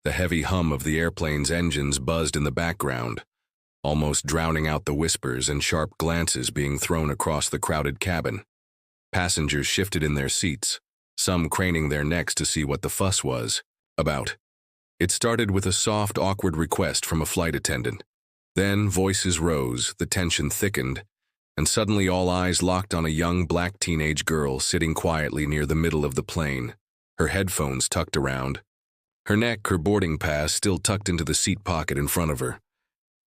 The heavy hum of the airplane's engines buzzed in the background, almost drowning out the whispers and sharp glances being thrown across the crowded cabin. Passengers shifted in their seats, some craning their necks to see what the fuss was about. It started with a soft, awkward request from a flight attendant. Then voices rose, the tension thickened, and suddenly all eyes locked on a young black teenage girl sitting quietly near the middle of the plane, her headphones tucked around. Her neck, her boarding pass still tucked into the seat pocket in front of her.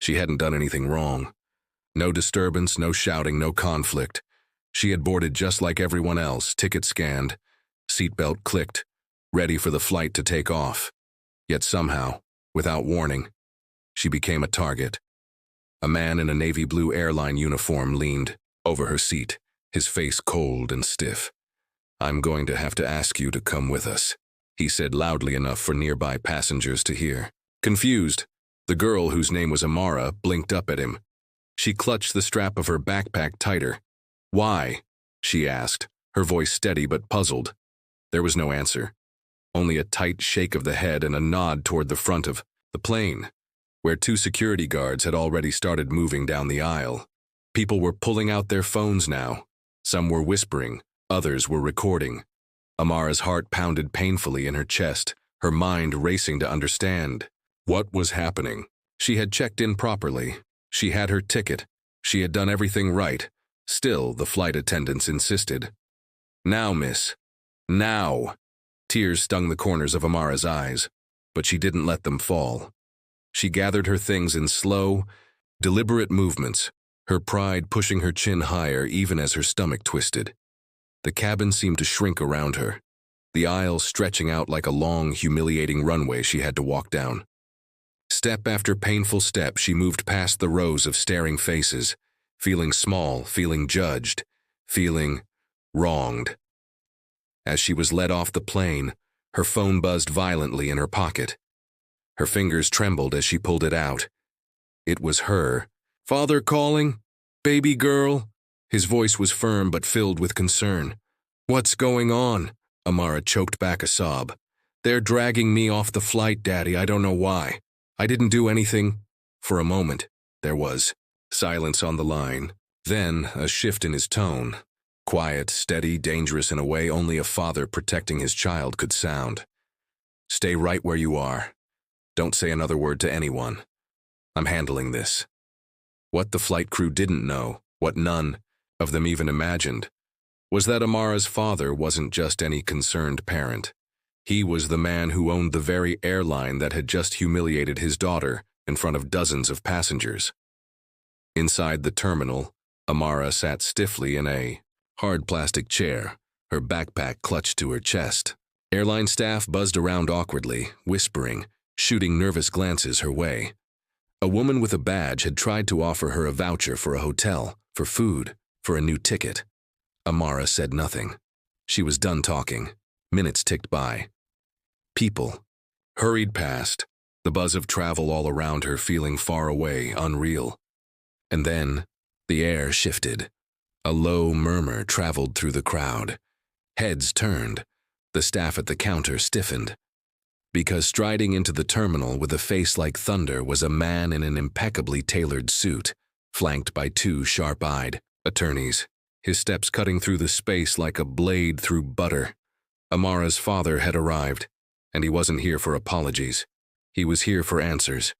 She hadn't done anything wrong. No disturbance, no shouting, no conflict. She had boarded just like everyone else, ticket scanned, seatbelt clicked, ready for the flight to take off. Yet somehow, without warning, she became a target. A man in a navy blue airline uniform leaned over her seat, his face cold and stiff. "I'm going to have to ask you to come with us," he said loudly enough for nearby passengers to hear. Confused, the girl, whose name was Amara, blinked up at him. She clutched the strap of her backpack tighter. "Why?" she asked, her voice steady but puzzled. There was no answer, only a tight shake of the head and a nod toward the front of the plane, where two security guards had already started moving down the aisle. People were pulling out their phones now. Some were whispering, others were recording. Amara's heart pounded painfully in her chest, her mind racing to understand what was happening. She had checked in properly. She had her ticket. She had done everything right. Still, the flight attendants insisted. "Now, miss. Now." Tears stung the corners of Amara's eyes, but she didn't let them fall. She gathered her things in slow, deliberate movements, her pride pushing her chin higher even as her stomach twisted. The cabin seemed to shrink around her, the aisle stretching out like a long, humiliating runway she had to walk down. Step after painful step, she moved past the rows of staring faces, feeling small, feeling judged, feeling wronged. As she was led off the plane, her phone buzzed violently in her pocket. Her fingers trembled as she pulled it out. It was her. "Father calling? Baby girl?" His voice was firm but filled with concern. "What's going on?" Amara choked back a sob. "They're dragging me off the flight, Daddy. I don't know why. I didn't do anything." For a moment, there was silence on the line. Then, a shift in his tone. Quiet, steady, dangerous in a way only a father protecting his child could sound. "Stay right where you are. Don't say another word to anyone. I'm handling this." What the flight crew didn't know, what none of them even imagined, was that Amara's father wasn't just any concerned parent. He was the man who owned the very airline that had just humiliated his daughter in front of dozens of passengers. Inside the terminal, Amara sat stiffly in a hard plastic chair, her backpack clutched to her chest. Airline staff buzzed around awkwardly, whispering, shooting nervous glances her way. A woman with a badge had tried to offer her a voucher for a hotel, for food, for a new ticket. Amara said nothing. She was done talking. Minutes ticked by. People hurried past, the buzz of travel all around her feeling far away, unreal. And then, the air shifted. A low murmur traveled through the crowd. Heads turned. The staff at the counter stiffened. Because striding into the terminal with a face like thunder was a man in an impeccably tailored suit, flanked by two sharp-eyed attorneys, his steps cutting through the space like a blade through butter. Amara's father had arrived, and he wasn't here for apologies. He was here for answers.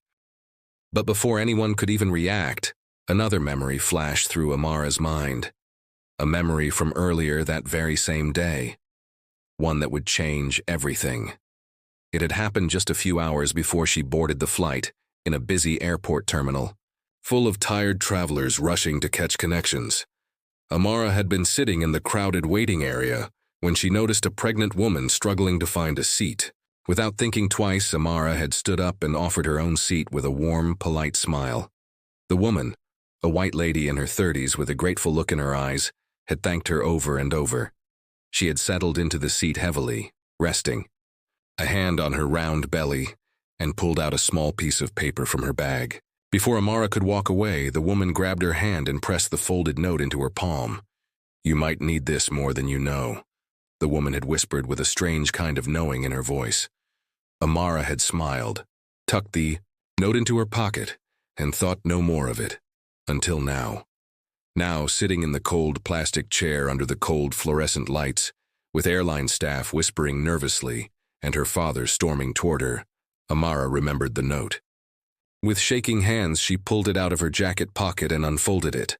But before anyone could even react, another memory flashed through Amara's mind. A memory from earlier that very same day. One that would change everything. It had happened just a few hours before she boarded the flight, in a busy airport terminal, full of tired travelers rushing to catch connections. Amara had been sitting in the crowded waiting area when she noticed a pregnant woman struggling to find a seat. Without thinking twice, Amara had stood up and offered her own seat with a warm, polite smile. The woman, a white lady in her 30s with a grateful look in her eyes, had thanked her over and over. She had settled into the seat heavily, resting, a hand on her round belly, and pulled out a small piece of paper from her bag. Before Amara could walk away, the woman grabbed her hand and pressed the folded note into her palm. "You might need this more than you know," the woman had whispered with a strange kind of knowing in her voice. Amara had smiled, tucked the note into her pocket, and thought no more of it. Until now. Now, sitting in the cold plastic chair under the cold fluorescent lights, with airline staff whispering nervously and her father storming toward her, Amara remembered the note. With shaking hands, she pulled it out of her jacket pocket and unfolded it.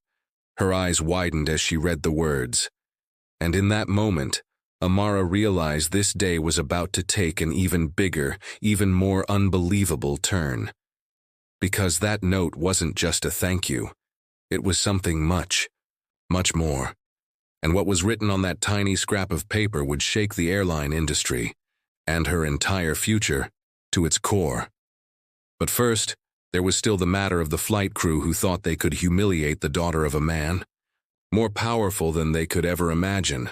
Her eyes widened as she read the words. And in that moment, Amara realized this day was about to take an even bigger, even more unbelievable turn. Because that note wasn't just a thank you. It was something much, much more. And what was written on that tiny scrap of paper would shake the airline industry, and her entire future, to its core. But first, there was still the matter of the flight crew who thought they could humiliate the daughter of a man, more powerful than they could ever imagine.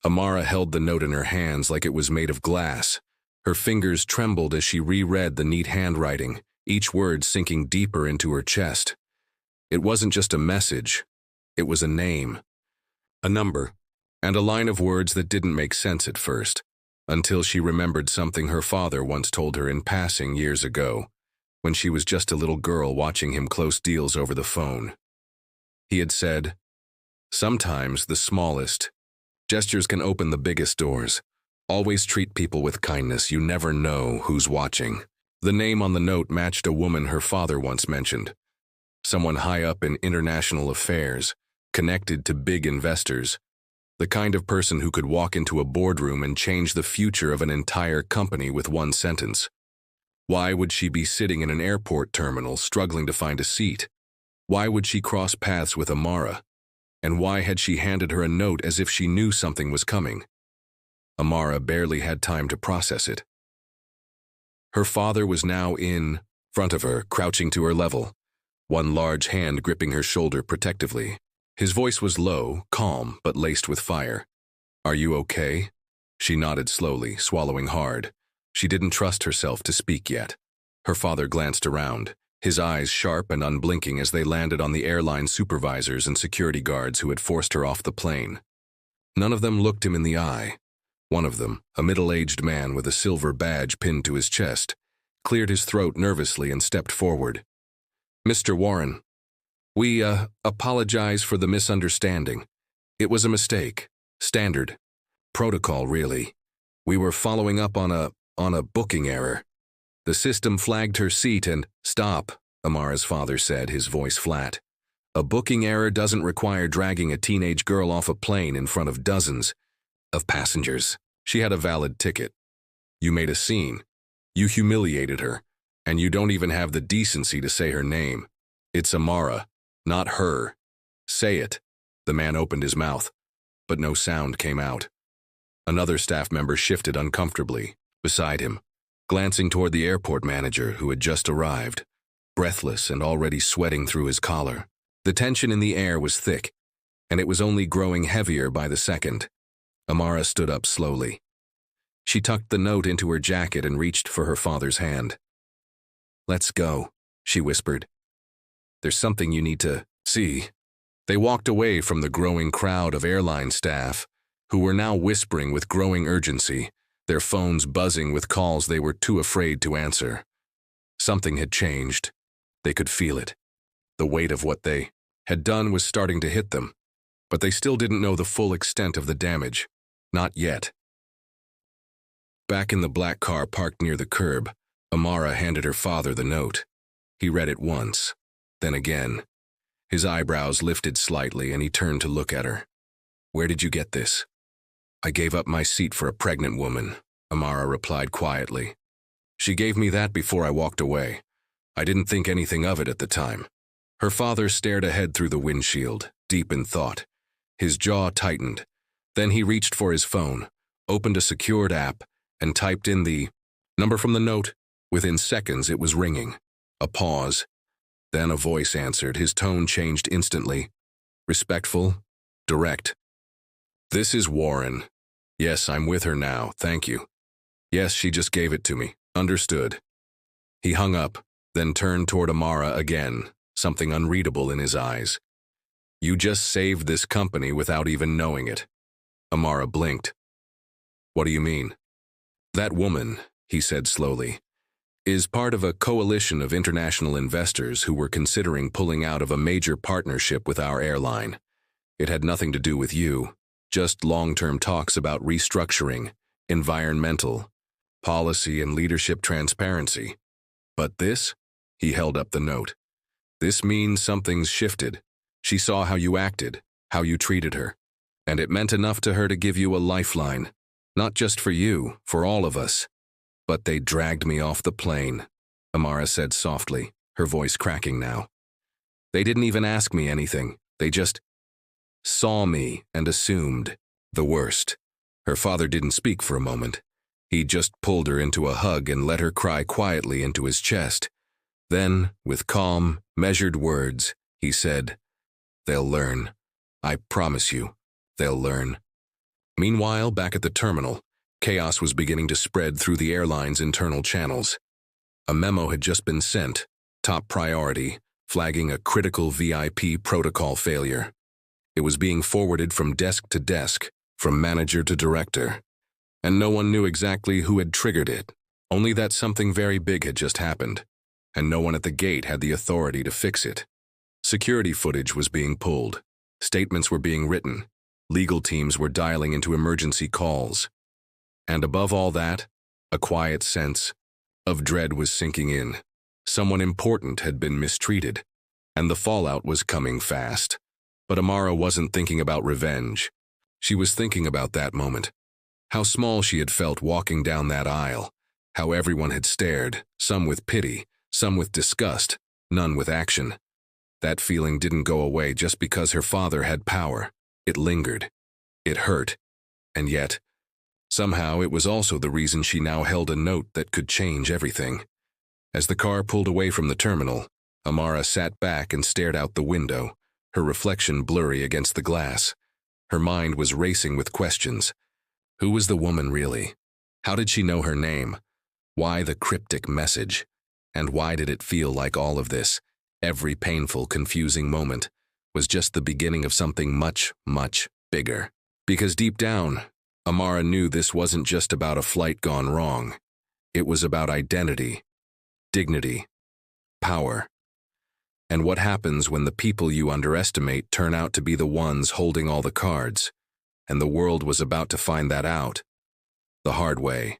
Amara held the note in her hands like it was made of glass. Her fingers trembled as she reread the neat handwriting, each word sinking deeper into her chest. It wasn't just a message, it was a name, a number, and a line of words that didn't make sense at first, until she remembered something her father once told her in passing years ago, when she was just a little girl watching him close deals over the phone. He had said, "Sometimes the smallest gestures can open the biggest doors. Always treat people with kindness, you never know who's watching." The name on the note matched a woman her father once mentioned. Someone high up in international affairs, connected to big investors. The kind of person who could walk into a boardroom and change the future of an entire company with one sentence. Why would she be sitting in an airport terminal struggling to find a seat? Why would she cross paths with Amara? And why had she handed her a note as if she knew something was coming? Amara barely had time to process it. Her father was now in front of her, crouching to her level, one large hand gripping her shoulder protectively. His voice was low, calm, but laced with fire. "Are you okay?" She nodded slowly, swallowing hard. She didn't trust herself to speak yet. Her father glanced around, his eyes sharp and unblinking as they landed on the airline supervisors and security guards who had forced her off the plane. None of them looked him in the eye. One of them, a middle-aged man with a silver badge pinned to his chest, cleared his throat nervously and stepped forward. "Mr. Warren, we, apologize for the misunderstanding. It was a mistake. Standard. Protocol, really. We were following up on a booking error. The system flagged her seat and—" "Stop," Amara's father said, his voice flat. "A booking error doesn't require dragging a teenage girl off a plane in front of dozens of passengers. She had a valid ticket. You made a scene. You humiliated her, and you don't even have the decency to say her name. It's Amara, not her. Say it." The man opened his mouth, but no sound came out. Another staff member shifted uncomfortably beside him, glancing toward the airport manager who had just arrived, breathless and already sweating through his collar. The tension in the air was thick, and it was only growing heavier by the second. Amara stood up slowly. She tucked the note into her jacket and reached for her father's hand. "Let's go," she whispered. "There's something you need to see." They walked away from the growing crowd of airline staff, who were now whispering with growing urgency, their phones buzzing with calls they were too afraid to answer. Something had changed. They could feel it. The weight of what they had done was starting to hit them, but they still didn't know the full extent of the damage. Not yet. Back in the black car parked near the curb, Amara handed her father the note. He read it once, then again. His eyebrows lifted slightly and he turned to look at her. "Where did you get this?" "I gave up my seat for a pregnant woman," Amara replied quietly. "She gave me that before I walked away. I didn't think anything of it at the time." Her father stared ahead through the windshield, deep in thought. His jaw tightened. Then he reached for his phone, opened a secured app, and typed in the number from the note. Within seconds, it was ringing. A pause. Then a voice answered. His tone changed instantly. Respectful, direct. "This is Warren. Yes, I'm with her now, thank you. Yes, she just gave it to me. Understood." He hung up, then turned toward Amara again, something unreadable in his eyes. "You just saved this company without even knowing it." Amara blinked. "What do you mean?" "That woman," he said slowly, is part of a coalition of international investors who were considering pulling out of a major partnership with our airline. It had nothing to do with you, just long-term talks about restructuring, environmental, policy and leadership transparency. But this? He held up the note. This means something's shifted. She saw how you acted, how you treated her, and it meant enough to her to give you a lifeline. Not just for you, for all of us. But they dragged me off the plane, Amara said softly, her voice cracking now. They didn't even ask me anything. They just saw me and assumed the worst. Her father didn't speak for a moment. He just pulled her into a hug and let her cry quietly into his chest. Then, with calm, measured words, he said, "They'll learn. I promise you, they'll learn." Meanwhile, back at the terminal, chaos was beginning to spread through the airline's internal channels. A memo had just been sent, top priority, flagging a critical VIP protocol failure. It was being forwarded from desk to desk, from manager to director. And no one knew exactly who had triggered it, only that something very big had just happened, and no one at the gate had the authority to fix it. Security footage was being pulled, statements were being written, legal teams were dialing into emergency calls. And above all that, a quiet sense of dread was sinking in. Someone important had been mistreated, and the fallout was coming fast. But Amara wasn't thinking about revenge. She was thinking about that moment. How small she had felt walking down that aisle. How everyone had stared, some with pity, some with disgust, none with action. That feeling didn't go away just because her father had power. It lingered. It hurt. And yet, somehow it was also the reason she now held a note that could change everything. As the car pulled away from the terminal, Amara sat back and stared out the window, her reflection blurry against the glass. Her mind was racing with questions. Who was the woman really? How did she know her name? Why the cryptic message? And why did it feel like all of this, every painful, confusing moment, was just the beginning of something much, much bigger? Because deep down, Amara knew this wasn't just about a flight gone wrong. It was about identity, dignity, power. And what happens when the people you underestimate turn out to be the ones holding all the cards? And the world was about to find that out. The hard way.